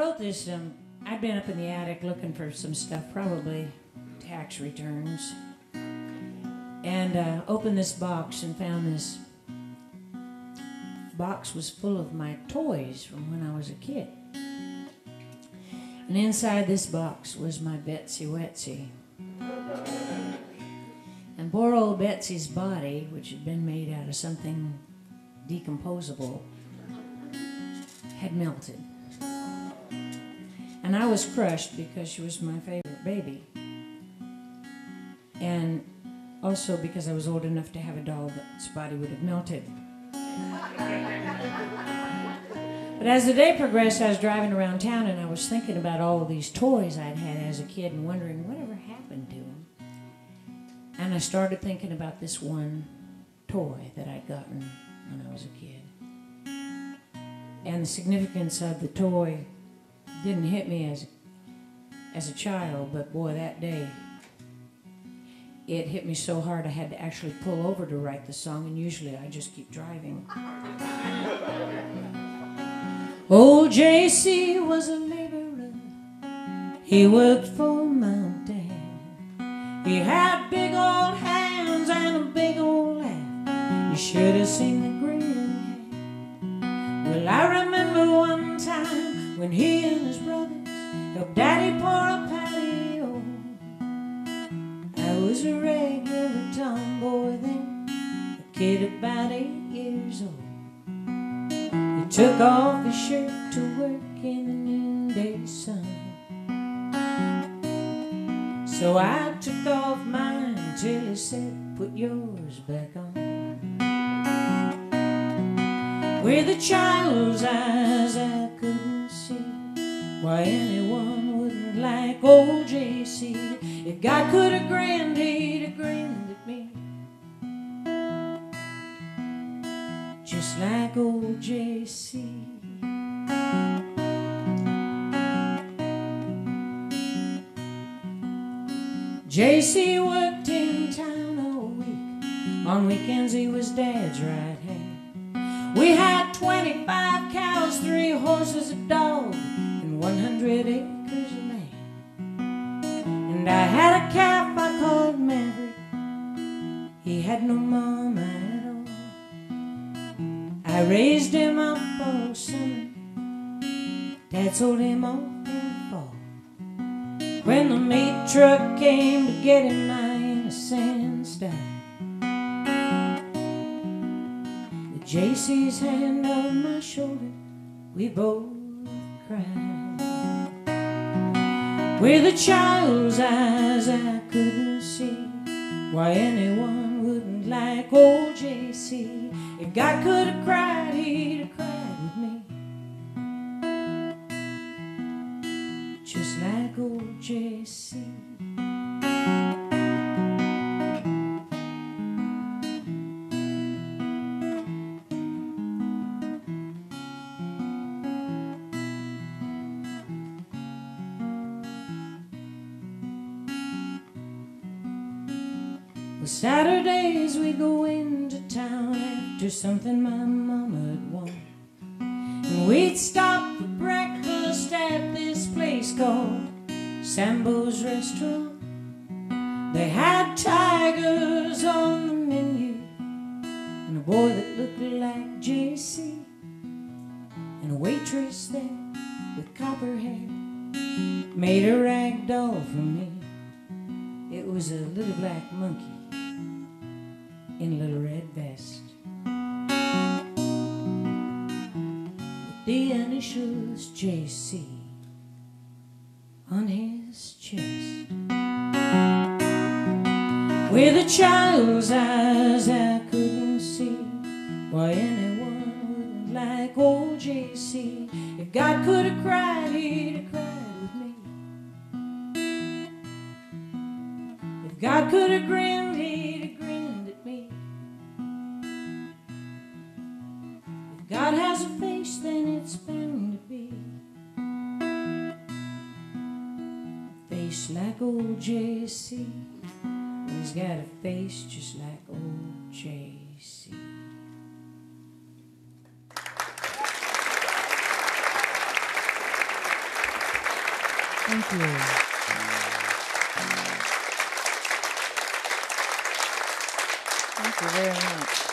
wrote this, I'd been up in the attic looking for some stuff, probably tax returns, and opened this box and found this box was full of my toys from when I was a kid. And inside this box was my Betsy Wetsy. And poor old Betsy's body, which had been made out of something decomposable, had melted. And I was crushed because she was my favorite baby. And also because I was old enough to have a doll that's body would have melted. But as the day progressed, I was driving around town and I was thinking about all of these toys I'd had as a kid and wondering whatever happened to them. And I started thinking about this one toy that I'd gotten when I was a kid. And the significance of the toy didn't hit me as a child, but boy, that day, it hit me so hard I had to actually pull over to write the song, and usually I just keep driving. Old J.C. was a laborer. He worked for Mount Dad. He had big old hands and a big old laugh. You should have seen the grin he had. Well, I remember one time when he and his brothers helped Daddy pour a patio. I was a regular tomboy then, a kid about 8 years old. He took off his shirt to work in the noonday sun. So I took off mine till he said, put yours back on. With a child's eyes I couldn't see why anyone wouldn't like old J.C. If God could have grinned, he'd have grinned at me, just like old J.C. J.C. worked in town all week. On weekends he was Dad's right hand. We had 25 cows, 3 horses, a dog, and 100 acres of land. And I had a calf I called Maverick. He had no mama at all. I raised him up all summer. Dad sold him off in the fall. When the meat truck came to get him, my innocence died. With J.C.'s hand on my shoulder, we both cried. With a child's eyes I couldn't see why anyone wouldn't like old J.C. If God could have cried, he'd have cried with me, just like old J.C. Well, Saturdays we go into town after something my mama had won, and we'd stop for breakfast at this place called Sambo's Restaurant. They had tigers on the menu, and a boy that looked like J.C., and a waitress there with copper hair made a rag doll for me. It was a little black monkey in a little red vest with the initials J.C. on his chest. With a child's eyes I couldn't see why anyone wouldn't like old J.C. If God could have cried, he'd have cried with me. If God could have grinned, he'd have grinned at me. If God has a face, then it's bound to be a face like old J.C. He's got a face just like old J.C. Thank you. Thank you very much.